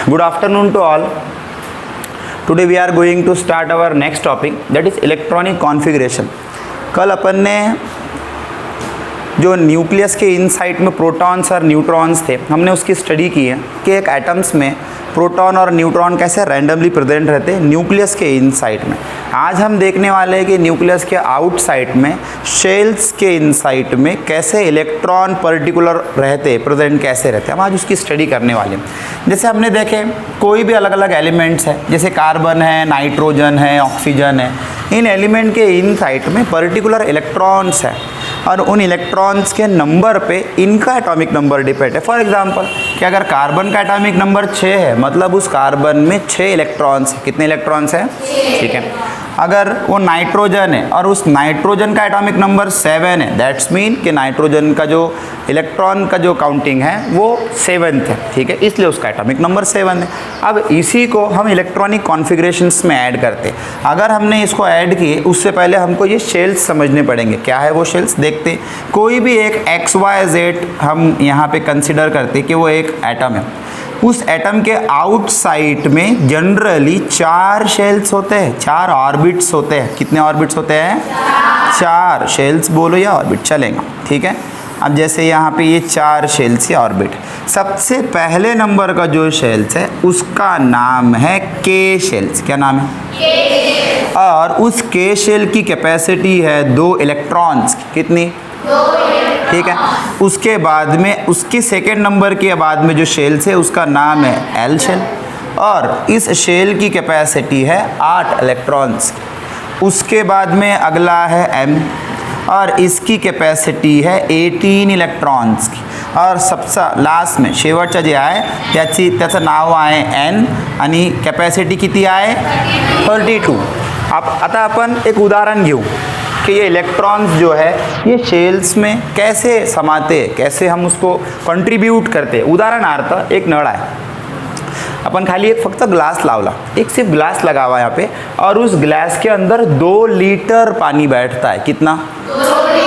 Good afternoon to all. Today we are going to start our next topic, that is electronic configuration. कल अपन ने जो nucleus के inside में protons और neutrons थे, हमने उसकी स्टडी की है कि एक एटम्स में प्रोटॉन और न्यूट्रॉन कैसे रैंडमली प्रेजेंट रहते हैं न्यूक्लियस के इनसाइड में। आज हम देखने वाले हैं कि न्यूक्लियस के आउटसाइड में, शेल्स के इनसाइड में कैसे इलेक्ट्रॉन पर्टिकुलर रहते, प्रेजेंट कैसे रहते हैं, हम आज उसकी स्टडी करने वाले हैं। जैसे हमने देखे कोई भी अलग अलग एलिमेंट्स है, जैसे कार्बन है, नाइट्रोजन है, ऑक्सीजन है, इन एलिमेंट के इनसाइड में पर्टिकुलर इलेक्ट्रॉन्स है और उन इलेक्ट्रॉन्स के नंबर पे इनका एटॉमिक नंबर डिपेंड है। फॉर एग्जांपल कि अगर कार्बन का एटॉमिक नंबर 6 है, मतलब उस कार्बन में 6 इलेक्ट्रॉन्स, कितने इलेक्ट्रॉन्स हैं? ठीक है। अगर वो नाइट्रोजन है और उस नाइट्रोजन का एटॉमिक नंबर 7 है, दैट्स मीन कि नाइट्रोजन का जो इलेक्ट्रॉन का जो काउंटिंग है वो 7th है। ठीक है, इसलिए उसका एटॉमिक नंबर 7 है। अब इसी को हम इलेक्ट्रॉनिक कॉन्फ़िगरेशंस में ऐड करते हैं। अगर हमने इसको ऐड किए, उससे पहले हमको ये शेल्स समझने पड़ेंगे। क्या है वो शेल्स? देखते हैं। कोई भी एक XYZ हम यहाँ पे कंसिडर करते हैं कि वो एक एटम है। उस एटम के आउटसाइड में जनरली 4 शेल्स होते हैं, 4 ऑर्बिट्स होते हैं। कितने ऑर्बिट्स होते हैं? 4 शेल्स बोलो या ऑर्बिट, चलेगा। ठीक है। अब जैसे यहाँ पे ये 4 शेल्स या ऑर्बिट, सबसे पहले नंबर का जो शेल्स है उसका नाम है के शेल्स। क्या नाम है? के। और उस के शेल की कैपेसिटी है 2 इलेक्ट्रॉन्स की। कितनी? 2। ठीक है। उसके बाद में उसके सेकेंड नंबर के बाद में जो शेल्स है उसका नाम है एल शेल और इस शेल की कैपेसिटी है 8 इलेक्ट्रॉन्स। उसके बाद में अगला है एम और इसकी कैपेसिटी है 18 इलेक्ट्रॉन्स की और सबसे लास्ट में शेवटचं जे आहे त्याचं नाव आहे एन आणि कॅपॅसिटी किती आहे? 32। आता आपण एक उदाहरण घेऊ कि ये इलेक्ट्रॉन्स जो है ये शेल्स में कैसे समाते हैं, कैसे हम उसको कंट्रीब्यूट करते हैं। उदाहरणार्थ एक नळ आहे, अपन खाली एक फक्त ग्लास लावला, एक सिर्फ ग्लास लगा हुआ यहाँ पे और उस ग्लास के अंदर 2 लीटर पानी बैठता है। कितना?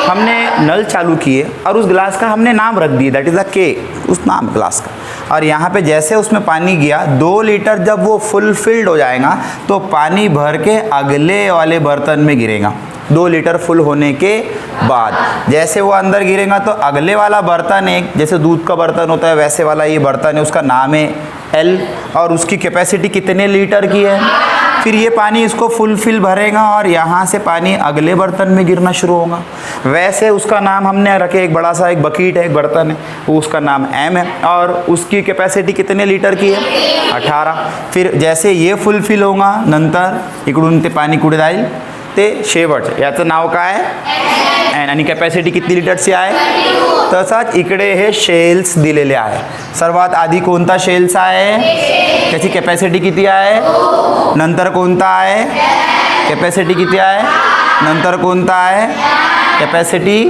हमने नल चालू किए और उस ग्लास का हमने नाम रख दिया, दैट इज़ अ के, उस नाम ग्लास का। और यहाँ पे जैसे उसमें पानी गया 2 लीटर, जब वो फुलफिल्ड हो जाएगा तो पानी भर के अगले वाले बर्तन में गिरेगा। 2 लीटर फुल होने के बाद जैसे वो अंदर गिरेगा तो अगले वाला बर्तन, एक जैसे दूध का बर्तन होता है वैसे वाला ये बर्तन है, उसका नाम है एल और उसकी कैपेसिटी कितने लीटर की है। फिर ये पानी इसको फुलफिल भरेगा और यहाँ से पानी अगले बर्तन में गिरना शुरू होगा। वैसे उसका नाम हमने रखे, एक बड़ा सा एक बकेट है, एक बर्तन है, वो उसका नाम एम है और उसकी कैपेसिटी कितने लीटर की है? 18। फिर जैसे ये फुलफिल होगा नंतर इकडून ते पाणी कुठे जाईल? ते शेवटचं, याचं नाव काय? एन आणि कॅपॅसिटी किती लिटरची आहे? तसाच इकडे हे शेल्स दिलेले आहे। सर्वात आधी कोणता शेल्स आहे? त्याची कॅपॅसिटी किती आहे? नंतर कोणता आहे? कॅपॅसिटी किती आहे? नंतर कोणता आहे? कॅपॅसिटी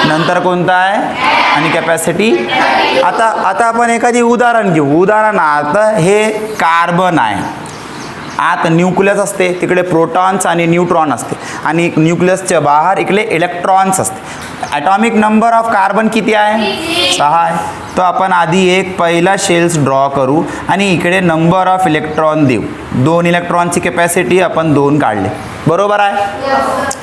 नंतर कोणता आहे? आणि कॅपॅसिटी। आता आपण एखादी उदाहरण घेऊ। उदाहरणार्थ हे कार्बन आहे, आत न्यूक्लियस असते, तिकडे प्रोटॉन्स आणि न्यूट्रॉन असते आणि न्यूक्लियसच्या बाहेर इकडे इलेक्ट्रॉन्स असते। ॲटॉमिक नंबर ऑफ कार्बन किती आहे? 6 आहे। तो आपण आधी एक पहिला शेल्स ड्रॉ करू आणि इकडे नंबर ऑफ इलेक्ट्रॉन देऊ। 2 इलेक्ट्रॉनची कॅपॅसिटी आपण 2 काढले, बरोबर आहे?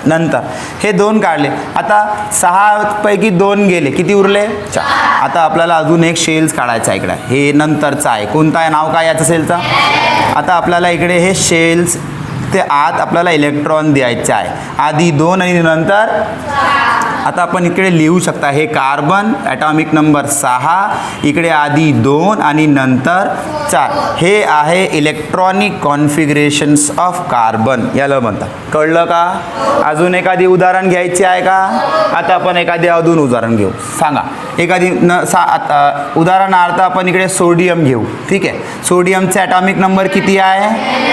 नंतर हे 2 काढले, आता 6 पैकी 2 गेले, किती उरले? 4। आता आपल्याला अजून एक शेल्स काढायचा इकडे, हे नंतरचा आहे। कोणता आहे? नाव काय याचं शेलचं? आता आपल्याला इकडे हे शेल्स ते आत आपल्याला इलेक्ट्रॉन द्यायचे आहे, आधी 2 आणि नंतर। आता आपण इकडे लिहू शकता, हे कार्बन ॲटॉमिक नंबर 6, इकडे आधी 2 आणि नंतर 4। हे आहे इलेक्ट्रॉनिक कॉन्फिगरेशन्स ऑफ कार्बन, याला म्हणतात। कळलं का? अजून एखादी उदाहरण घ्यायची आहे का? आता आपण एखादी अजून उदाहरण घेऊ। सांगा एखादी उदाहरणार्थ आपण इकडे सोडियम घेऊ। ठीक आहे, सोडियमचा ॲटॉमिक नंबर किती आहे?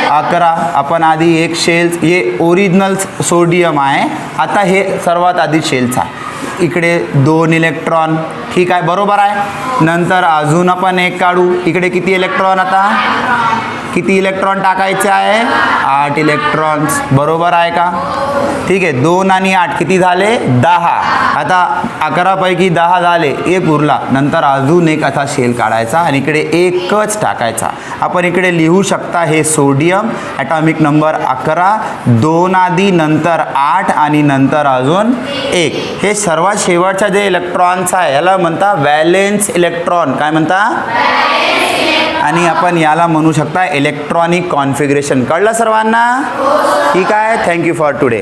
11। आपण आधी एक शेल्स, हे ओरिजिनल सोडियम आहे, आता हे सर्वात आधी शेल्स आहे, इकडे 2 इलेक्ट्रॉन। ठीक आहे, बरोबर आहे। नंतर अजून आपण एक काढू, इकडे किती इलेक्ट्रॉन? आता किती इलेक्ट्रॉन टाकायचे आहे 8 इलेक्ट्रॉन्स बरोबर आहे का ठीक आहे 2 आणि 8 किती झाले 10 आता 11 पैकी 10 झाले एक उरला नंतर अजून एक असा शेल काढायचा आणि इकडे एकच टाकायचा आपण इकडे लिहू शकता हे सोडियम ॲटॉमिक नंबर 11 2 आधी नंतर 8 आणि नंतर अजून 1 हे सर्वात शेवटच्या जे इलेक्ट्रॉन्स आहे याला म्हणता व्हॅलेन्स इलेक्ट्रॉन काय म्हणता आणि आपण याला म्हणू शकता इलेक्ट्रॉनिक कॉन्फिगरेशन कळलं सर्वांना ठीक आहे थँक्यू फॉर टुडे